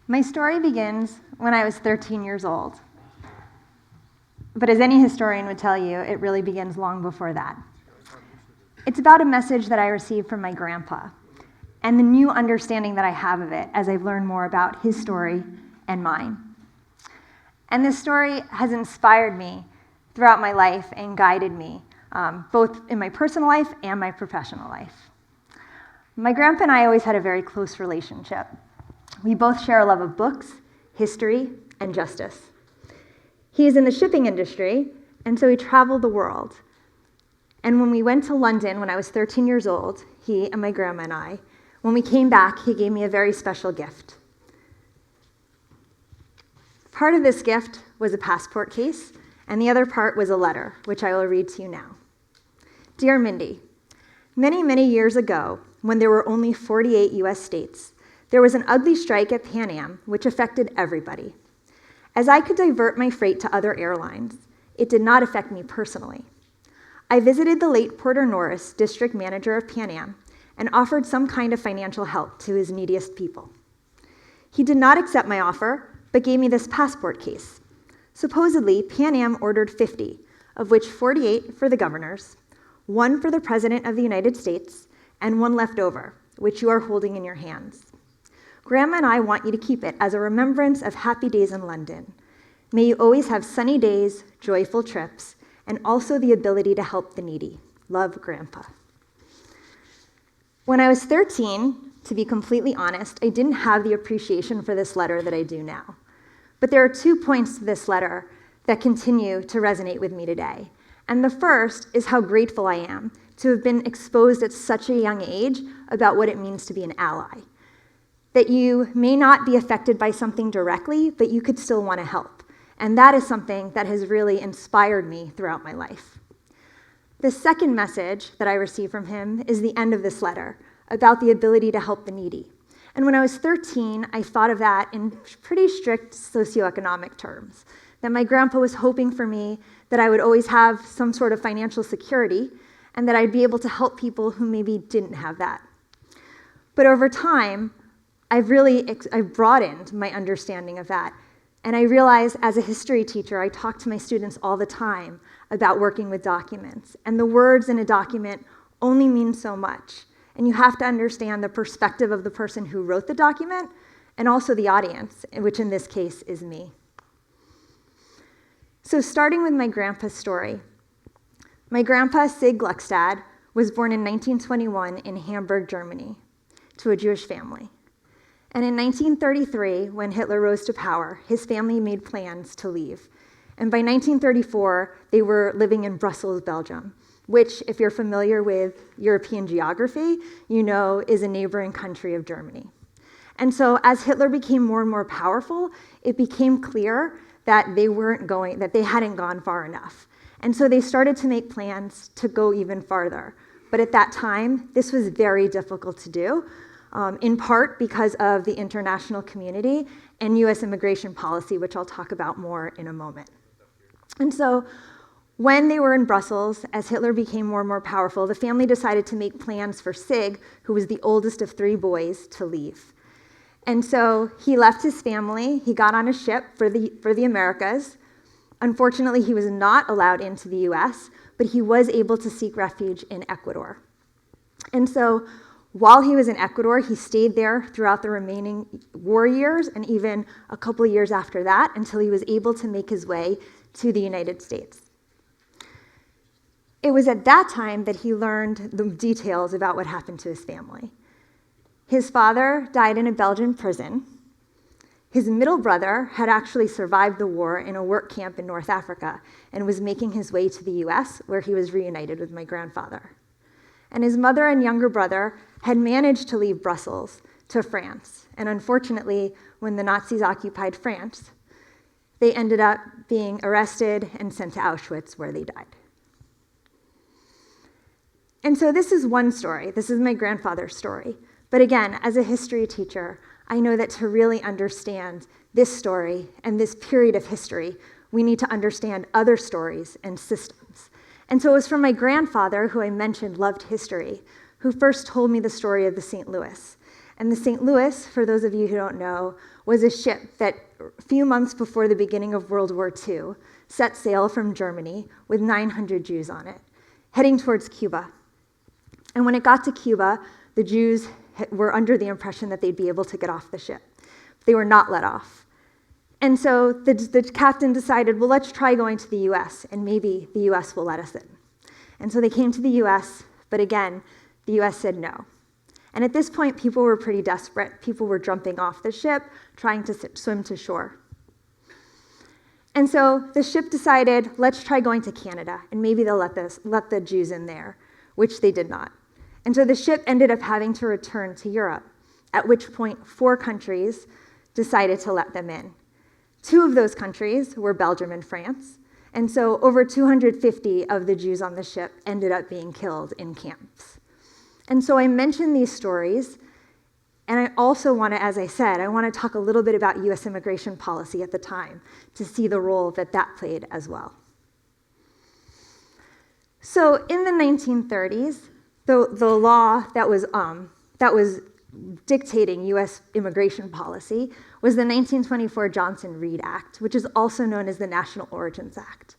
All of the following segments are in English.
My story begins when I was 13 years old. But as any historian would tell you, it really begins long before that. It's about a message that I received from my grandpa and the new understanding that I have of it as I've learned more about his story and mine. And this story has inspired me throughout my life and guided me, both in my personal life and my professional life. My grandpa and I always had a very close relationship. We both share a love of books, history, and justice. He is in the shipping industry, and so he traveled the world. And when we went to London when I was 13 years old, he and my grandma and I, when we came back, he gave me a very special gift. Part of this gift was a passport case, and the other part was a letter, which I will read to you now. Dear Mindy, many, many years ago, when there were only 48 US states, there was an ugly strike at Pan Am which affected everybody. As I could divert my freight to other airlines, it did not affect me personally. I visited the late Porter Norris, district manager of Pan Am, and offered some kind of financial help to his neediest people. He did not accept my offer, but gave me this passport case. Supposedly, Pan Am ordered 50, of which 48 for the governors, 1 for the President of the United States, and 1 left over, which you are holding in your hands. Grandma and I want you to keep it as a remembrance of happy days in London. May you always have sunny days, joyful trips, and also the ability to help the needy. Love, Grandpa. When I was 13, to be completely honest, I didn't have the appreciation for this letter that I do now. But there are 2 points to this letter that continue to resonate with me today. And the first is how grateful I am to have been exposed at such a young age about what it means to be an ally. That you may not be affected by something directly, but you could still want to help. And that is something that has really inspired me throughout my life. The second message that I received from him is the end of this letter, about the ability to help the needy. And when I was 13, I thought of that in pretty strict socioeconomic terms, that my grandpa was hoping for me that I would always have some sort of financial security, and that I'd be able to help people who maybe didn't have that. But over time, I've broadened my understanding of that. And I realize as a history teacher, I talk to my students all the time about working with documents. And the words in a document only mean so much. And you have to understand the perspective of the person who wrote the document and also the audience, which in this case is me. So starting with my grandpa's story. My grandpa, Sig Gluckstad, was born in 1921 in Hamburg, Germany, to a Jewish family. And in 1933, when Hitler rose to power, his family made plans to leave. And by 1934, they were living in Brussels, Belgium, which, if you're familiar with European geography, you know is a neighboring country of Germany. And so as Hitler became more and more powerful, it became clear that they hadn't gone far enough. And so they started to make plans to go even farther. But at that time, this was very difficult to do, in part because of the international community and US immigration policy, which I'll talk about more in a moment. And so when they were in Brussels, as Hitler became more and more powerful, the family decided to make plans for Sig, who was the oldest of 3 boys, to leave. And so he left his family, he got on a ship for the Americas. Unfortunately, he was not allowed into the US, but he was able to seek refuge in Ecuador. And so while he was in Ecuador, he stayed there throughout the remaining war years and even a couple of years after that until he was able to make his way to the United States. It was at that time that he learned the details about what happened to his family. His father died in a Belgian prison. His middle brother had actually survived the war in a work camp in North Africa and was making his way to the US, where he was reunited with my grandfather. And his mother and younger brother had managed to leave Brussels to France. And unfortunately, when the Nazis occupied France, they ended up being arrested and sent to Auschwitz, where they died. And so this is one story. This is my grandfather's story. But again, as a history teacher, I know that to really understand this story and this period of history, we need to understand other stories and systems. And so it was from my grandfather, who I mentioned loved history, who first told me the story of the St. Louis. And the St. Louis, for those of you who don't know, was a ship that a few months before the beginning of World War II set sail from Germany with 900 Jews on it, heading towards Cuba. And when it got to Cuba, the Jews were under the impression that they'd be able to get off the ship. They were not let off. And so the captain decided, well, let's try going to the US, and maybe the US will let us in. And so they came to the US, but again, the US said no. And at this point, people were pretty desperate. People were jumping off the ship, trying to swim to shore. And so the ship decided, let's try going to Canada, and maybe they'll let the Jews in there, which they did not. And so the ship ended up having to return to Europe, at which point 4 countries decided to let them in. 2 of those countries were Belgium and France, and so over 250 of the Jews on the ship ended up being killed in camps. And so I mentioned these stories, and I also want to, as I said, I want to talk a little bit about US immigration policy at the time to see the role that that played as well. So in the 1930s, the law that was dictating US immigration policy was the 1924 Johnson-Reed Act, which is also known as the National Origins Act.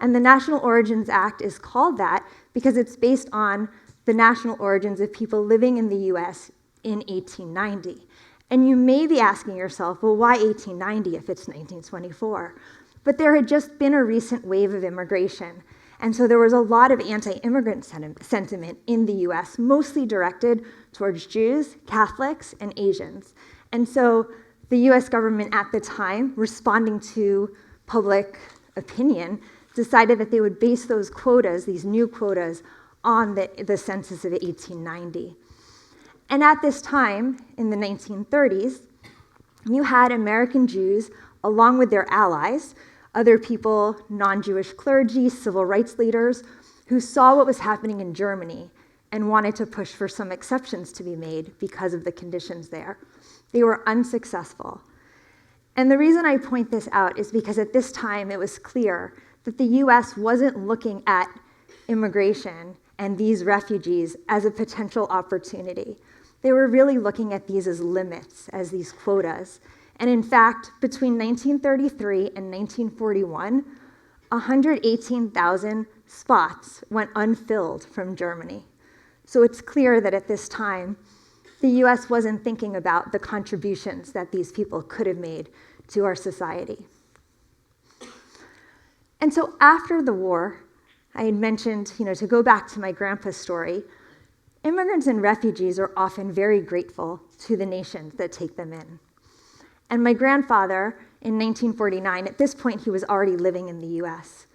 And the National Origins Act is called that because it's based on the national origins of people living in the US in 1890. And you may be asking yourself, well, why 1890 if it's 1924? But there had just been a recent wave of immigration. And so there was a lot of anti-immigrant sentiment in the US, mostly directed towards Jews, Catholics, and Asians. And so the US government at the time, responding to public opinion, decided that they would base those quotas, these new quotas, on the census of 1890. And at this time, in the 1930s, you had American Jews, along with their allies, other people, non-Jewish clergy, civil rights leaders, who saw what was happening in Germany and wanted to push for some exceptions to be made because of the conditions there. They were unsuccessful. And the reason I point this out is because at this time it was clear that the US wasn't looking at immigration and these refugees as a potential opportunity. They were really looking at these as limits, as these quotas. And in fact, between 1933 and 1941, 118,000 spots went unfilled from Germany. So it's clear that at this time, the US wasn't thinking about the contributions that these people could have made to our society. And so after the war, I had mentioned, to go back to my grandpa's story, immigrants and refugees are often very grateful to the nations that take them in. And my grandfather, in 1949, at this point he was already living in the US,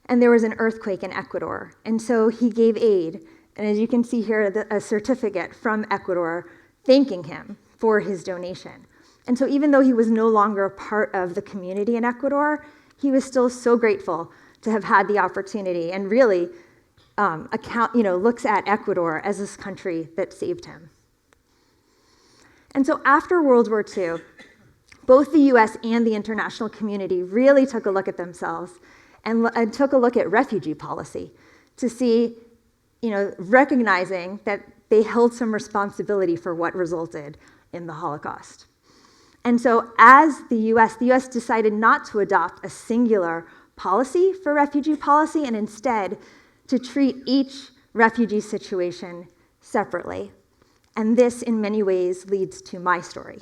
and there was an earthquake in Ecuador, and so he gave aid. And as you can see here, a certificate from Ecuador thanking him for his donation. And so even though he was no longer a part of the community in Ecuador, he was still so grateful to have had the opportunity and really looks at Ecuador as this country that saved him. And so after World War II, both the US and the international community really took a look at themselves and took a look at refugee policy to see, recognizing that they held some responsibility for what resulted in the Holocaust. And so as the US decided not to adopt a singular policy for refugee policy and instead to treat each refugee situation separately. And this, in many ways, leads to my story.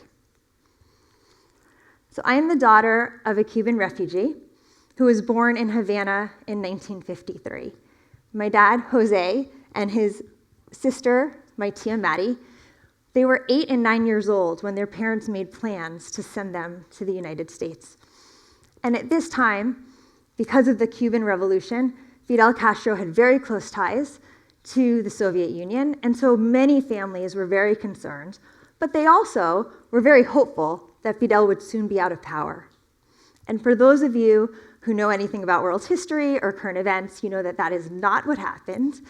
So I am the daughter of a Cuban refugee who was born in Havana in 1953. My dad, Jose, and his sister, my tia Maddie, they were 8 and 9 years old when their parents made plans to send them to the United States. And at this time, because of the Cuban Revolution, Fidel Castro had very close ties to the Soviet Union, and so many families were very concerned, but they also were very hopeful that Fidel would soon be out of power. And for those of you who know anything about world history or current events, you know that that is not what happened.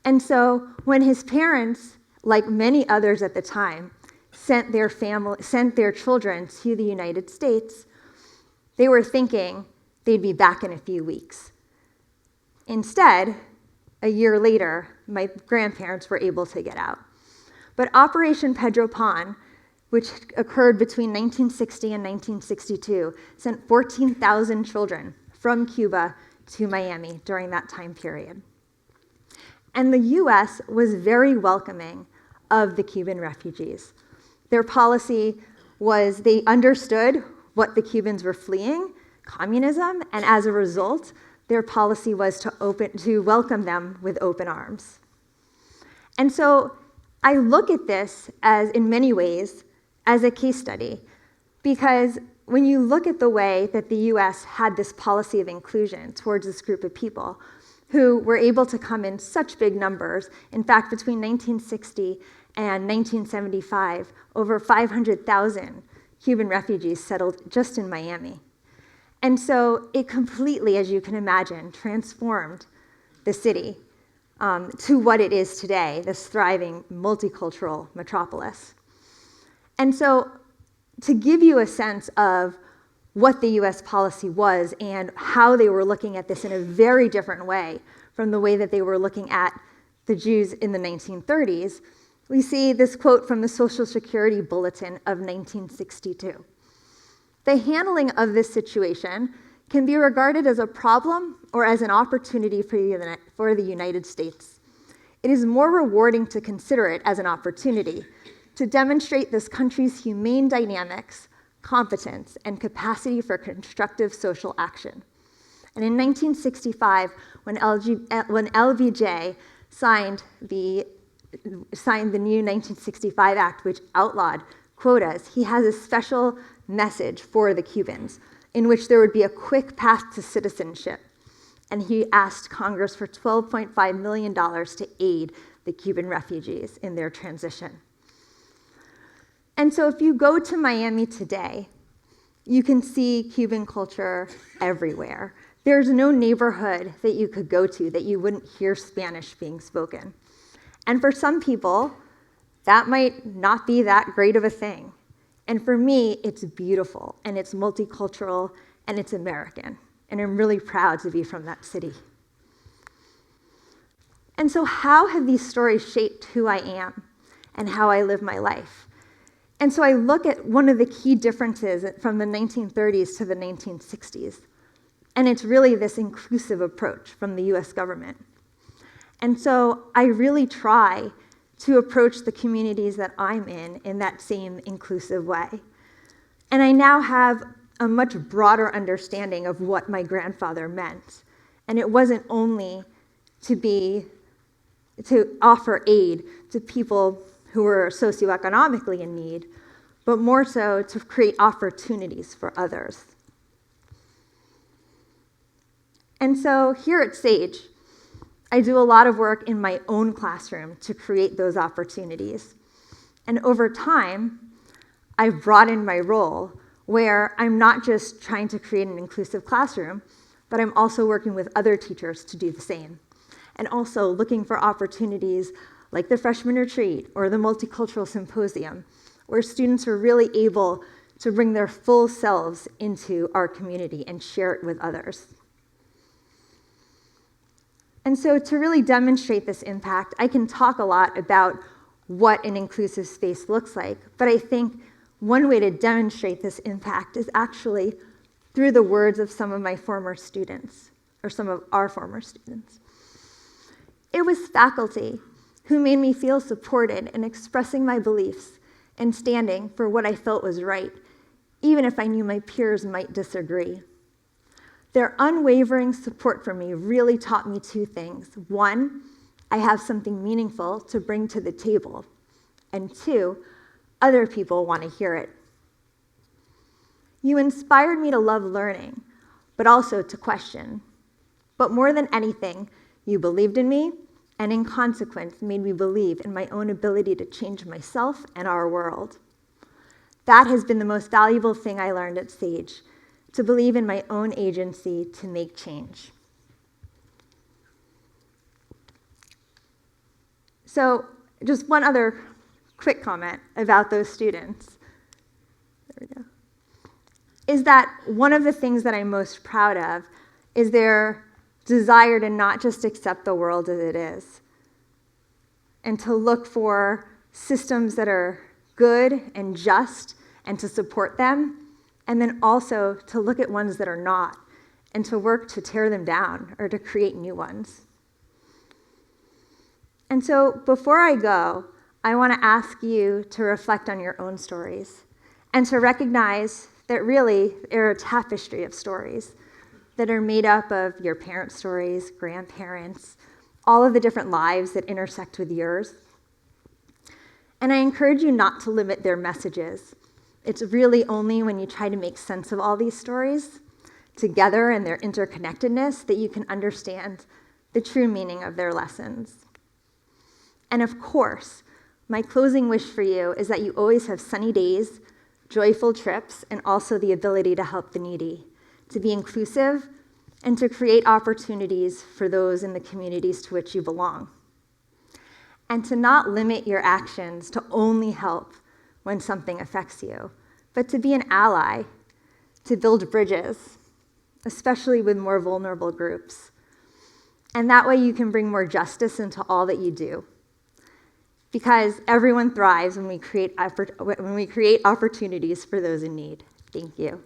And so when his parents, like many others at the time, sent their children to the United States, they were thinking they'd be back in a few weeks. Instead, a year later, my grandparents were able to get out. But Operation Pedro Pan, which occurred between 1960 and 1962, sent 14,000 children from Cuba to Miami during that time period. And the US was very welcoming of the Cuban refugees. Their policy was they understood what the Cubans were fleeing, communism, and as a result, their policy was to welcome them with open arms. And so I look at this as, in many ways, as a case study, because when you look at the way that the US had this policy of inclusion towards this group of people who were able to come in such big numbers, in fact, between 1960 and 1975, over 500,000 Cuban refugees settled just in Miami. And so it completely, as you can imagine, transformed the city to what it is today, this thriving multicultural metropolis. And so to give you a sense of what the US policy was and how they were looking at this in a very different way from the way that they were looking at the Jews in the 1930s, we see this quote from the Social Security Bulletin of 1962. The handling of this situation can be regarded as a problem or as an opportunity for the United States. It is more rewarding to consider it as an opportunity to demonstrate this country's humane dynamics, competence, and capacity for constructive social action. And in 1965, when LBJ signed the new 1965 Act, which outlawed quotas, he has a special message for the Cubans in which there would be a quick path to citizenship. And he asked Congress for $12.5 million to aid the Cuban refugees in their transition. And so if you go to Miami today, you can see Cuban culture everywhere. There's no neighborhood that you could go to that you wouldn't hear Spanish being spoken. And for some people, that might not be that great of a thing. And for me, it's beautiful, and it's multicultural, and it's American. And I'm really proud to be from that city. And so how have these stories shaped who I am and how I live my life? And so I look at one of the key differences from the 1930s to the 1960s, and it's really this inclusive approach from the US government. And so I really try to approach the communities that I'm in that same inclusive way. And I now have a much broader understanding of what my grandfather meant. And it wasn't only to offer aid to people who were socioeconomically in need, but more so to create opportunities for others. And so here at Sage, I do a lot of work in my own classroom to create those opportunities. And over time, I've broadened my role where I'm not just trying to create an inclusive classroom, but I'm also working with other teachers to do the same. And also looking for opportunities like the freshman retreat or the multicultural symposium, where students are really able to bring their full selves into our community and share it with others. And so to really demonstrate this impact, I can talk a lot about what an inclusive space looks like, but I think one way to demonstrate this impact is actually through the words of some of my former students, or some of our former students. It was faculty who made me feel supported in expressing my beliefs and standing for what I felt was right, even if I knew my peers might disagree. Their unwavering support for me really taught me two things. One, I have something meaningful to bring to the table. And two, other people want to hear it. You inspired me to love learning, but also to question. But more than anything, you believed in me, and in consequence, made me believe in my own ability to change myself and our world. That has been the most valuable thing I learned at Sage, to believe in my own agency to make change. So, just one other quick comment about those students. There we go. Is that one of the things that I'm most proud of is their desire to not just accept the world as it is, and to look for systems that are good and just and to support them, and then also to look at ones that are not and to work to tear them down or to create new ones. And so before I go, I want to ask you to reflect on your own stories and to recognize that really they're a tapestry of stories that are made up of your parents' stories, grandparents, all of the different lives that intersect with yours. And I encourage you not to limit their messages. It's really only when you try to make sense of all these stories together and their interconnectedness that you can understand the true meaning of their lessons. And of course, my closing wish for you is that you always have sunny days, joyful trips, and also the ability to help the needy, to be inclusive, and to create opportunities for those in the communities to which you belong. And to not limit your actions to only help when something affects you, but to be an ally, to build bridges, especially with more vulnerable groups. And that way you can bring more justice into all that you do. Because everyone thrives when we create opportunities for those in need. Thank you.